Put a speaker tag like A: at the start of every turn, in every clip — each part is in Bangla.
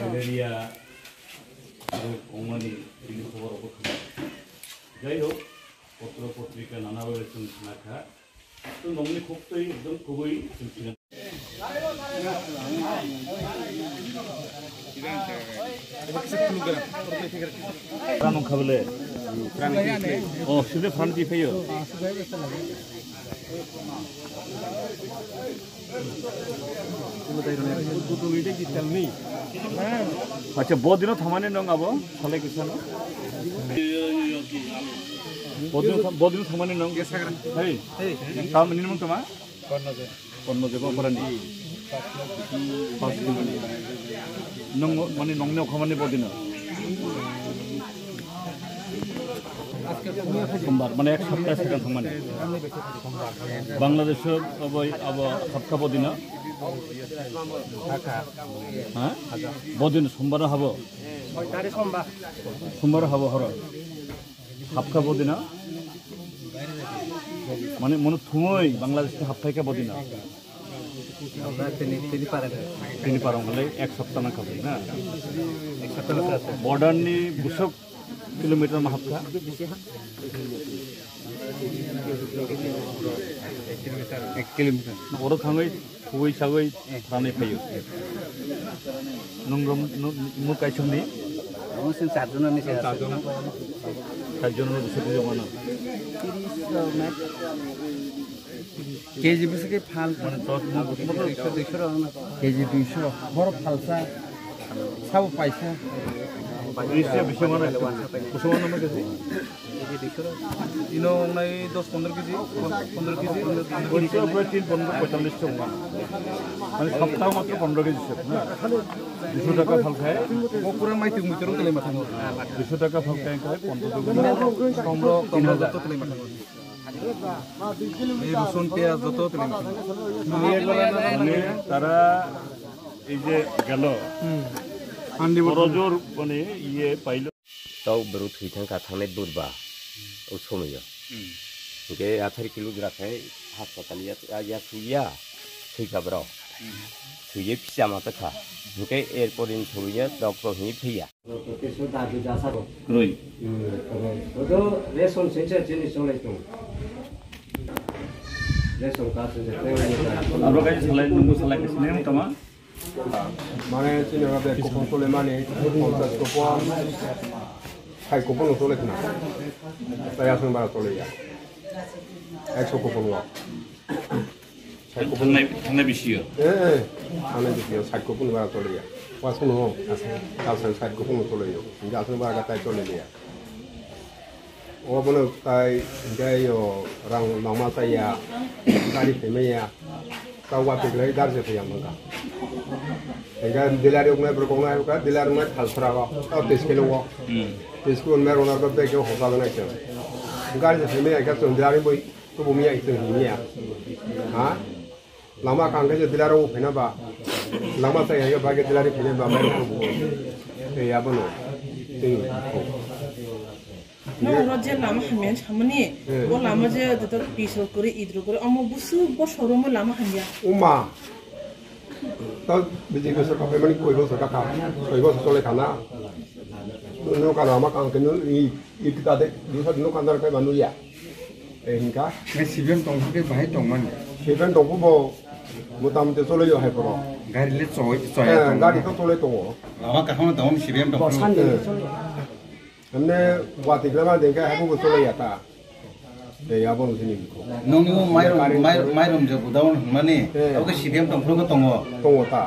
A: ম্যালেরিয়া অঙ্গানি খবর অবক্ষণ যাই হোক পত্র পত্রিকা নানাভাবে লেখা তো নমনি খুবই একদম খুবই ছিলেন খাবলে ও সুদে ফ্রান্তি ফেয় अच्छा बहुत दिनों थमाने नंग अब साले किसान बहुत दिनों थमाने नंग है काम मिनिमम तमा पन्नो जगह परानी नंग माने नंगने खामाने बहुत दिनों सोमवार माने एक सप्ताह सेकंड थमाने बांग्लादेश अब अब हफ्ता बहुत दिनों हाँ बहुत दिन सोमवार हब सोमवार हब हर हाफका बहुत दिन माने मन थुमई बांग्लादेश हाफाइका बहुत दिन तीन पारं एक सप्ताह ना खाबो ना बॉर्डर नि बुसक किलोमीटर में हाफका एक किलोमीटर और थांगै खुबै सागै रानै फैयो नंगौ मु कायसमनि मुसिन 4 जननि 4 जननि बिसोर जमाना 30 केजी बिसके फाल माने 10 केजी 200 बड़ फालसा सब पैसा इससे बिसमाना कुसमाना में केजी इनो नै 10-15 केजी 15 केजी 3-15-45 টাকা মানে সপ্তাহ মাত্র 15 কেজি সব না 200 টাকা ফল খায় ও পুরো মাইতে মিটারও তেলে মাথা 200 টাকা ফল খায় 15 কমরো যত তেলে মাথা এই রসুন পেঁয়াজ যত তেলে মাথা তারা এই যে গেল আন্ডি বড়জোর মানে ইয়ে পাইলো
B: তাও বেরো থৈথাঙ্কা থাंनाय बुरबा ও সময়ও गे 18 किलो ग्राखाय हासपाताल या सुया थैगाब्राव सुये फिसा माथाखा ओंखाय एरपरिन सुया डॉक्टर नि फैया केसो दादु जासारो
A: रय
B: ओदो रेशन सेंटर जिनिस चलाय दं रेशन कार्ड से
A: আমরা কাছে সালাই নমু সালাই কিসনে তমা
C: মানে চিনেগা বে কুপন তোলে মানে 50 কুপন 6 কুপন তোলে না তাই আসুন বারা তোলে যা 100 কুপন 와 6 কুপন
A: থানা বেশিও
C: থানা বেশিও 6 কুপন বারা তোলে যা ওয়াসুন ও আসেন 6 কুপন তোলে যা ইনগা আসুন বারা তাই তোলে যা ও বলে তাই ইনগাयो রাং নামা তাইয়া গাড়ি পেমেয়া गावा पेगलाय गारजे फैया मंगा एगा दिलारि उगनाय ब्रगनाय उगा दिलारि मा थालसरागा 30 किलो वो 30 किलो मेर ओनर बे के होगा गनाय के गारजे फैमे एगा जों दिलारि बय तो बुमिया इसे हिमिया हां लामा कांगे जे दिलारि ओ फैना बा लामा साय एगा बागे दिलारि फैने बा मेर को ए याबनो ते
D: no roje lama hamen chamani o lama je to pisol kori idro kori amo busu bo showroom lama hanya
C: uma to biji ko saka pemani koi go saka ka koi go sole kana no ka lama kan ke no i kita de di sa no kandar kai manu ya engka
E: ne sibem tong ke bahai tong man
C: sibem tong bo mutam te sole yo hai pro
E: gari le choi
C: gari to sole to
E: lama ka hon tong sibem tong
C: हमने वाती ग्रामा देंगे है वो तो ले आता ये याबो नुसिनी को
E: नोंनि माइरम जो बुदावन माने ओके सिबिएम तंफ्रोगो तंगो
C: ता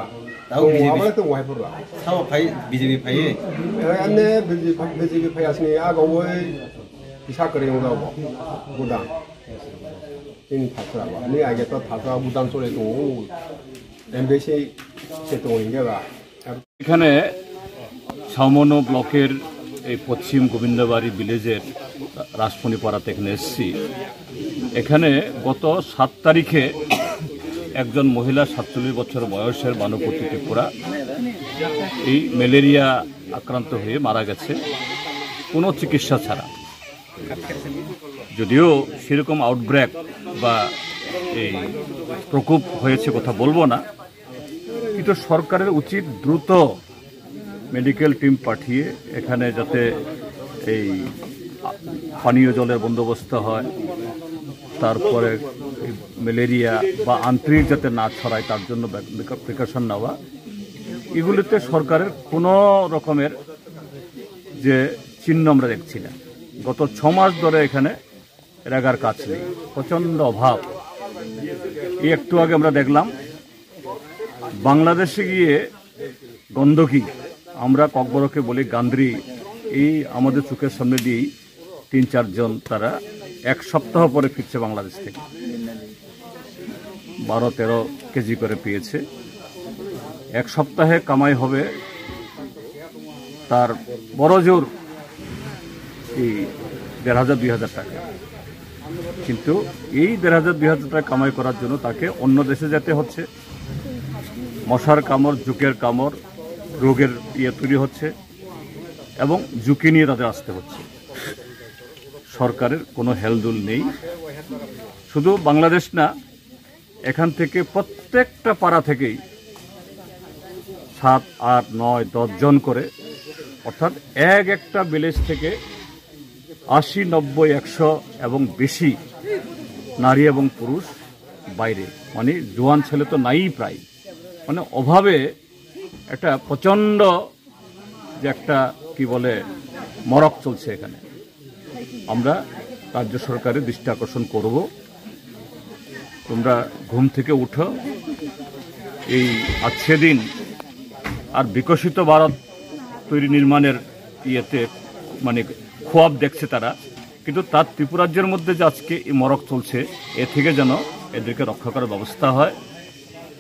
C: दाउ बीजेपी तो वाइ पुरा
E: साव फाइ बीजेपी फाइ
C: अन्ने बीजेपी फायासनि आगो वै पिसा करें दाउ बुदा इन थासरा बा नि आगे तो थासरा बुदान चले तो एमबीसी से तो इंगेबा
A: এখানে সামনো ব্লকের এই পশ্চিম গোবিন্দবাড়ি ভিলেজের রাজপনিপাড়াতে এখানে এসেছি এখানে গত 7 তারিখে একজন মহিলা 47 বছর বয়সের বানুপতি ত্রিপুরা এই ম্যালেরিয়া আক্রান্ত হয়ে মারা গেছে কোনো চিকিৎসা ছাড়া যদিও সেরকম আউটব্রেক বা এই প্রকোপ হয়েছে কথা বলবো না, কিন্তু সরকারের উচিত দ্রুত মেডিকেল টিম পাঠিয়ে এখানে যাতে এই পানীয় জলের বন্দোবস্ত হয়, তারপরে ম্যালেরিয়া বা আন্ত্রিক যাতে না ছড়ায় তার জন্য প্রিকশন নেওয়া। এগুলিতে সরকারের কোনো রকমের যে চিহ্ন আমরা দেখছি না। গত 6 মাস ধরে এখানে রেগার কাজ নেই, প্রচণ্ড অভাব। এই একটু আগে আমরা দেখলাম বাংলাদেশে গিয়ে গন্ধকি, আমরা ককবরকে বলি গান্দ্রি, এই আমাদের চোখের সামনে দিয়েই 3-4 জন তারা 1 সপ্তাহ পরে ফিরছে বাংলাদেশ থেকে, 12-13 কেজি করে পেয়েছে। 1 সপ্তাহে কামাই হবে তার বড় জোর এই 1500-2000 টাকা। কিন্তু এই 1500-2000 টাকা কামাই করার জন্য তাকে অন্য দেশে যেতে হচ্ছে, মশার কামড়, জুকের কামড়, রোগের তৈরি হচ্ছে এবং ঝুঁকি নিয়ে তাদের আসতে হচ্ছে। সরকারের কোনো হেলদুল নেই। শুধু বাংলাদেশ না, এখান থেকে প্রত্যেকটা পাড়া থেকেই 7, 8, 9, 10 জন করে, অর্থাৎ একটা ভিলেজ থেকে 80, 90, 100 এবং বেশি নারী এবং পুরুষ বাইরে, মানে জোয়ান ছেলে তো নাই প্রায়, মানে অভাবে একটা প্রচণ্ড যে একটা কি বলে মরক চলছে এখানে। আমরা রাজ্য সরকারের দৃষ্টি আকর্ষণ করব, তোমরা ঘুম থেকে উঠো। এই আজকে দিন আর বিকশিত ভারত তৈরি নির্মাণের মানে খোয়াব দেখছে তারা, কিন্তু তার ত্রিপুরাজ্যের মধ্যে যে আজকে এই মরক চলছে, এ থেকে যেন এদেরকে রক্ষা করার ব্যবস্থা হয়।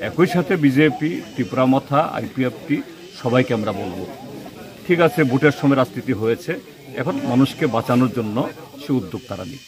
A: একই সাথে বিজেপি, ত্রিপুরা মথা, আইপিএফটি সবাইকে আমরা বলবো, ঠিক আছে, ভোটের সময় রাজনীতি হয়েছে, এখন মানুষকে বাঁচানোর জন্য সে উদ্যোগ তারা নিক।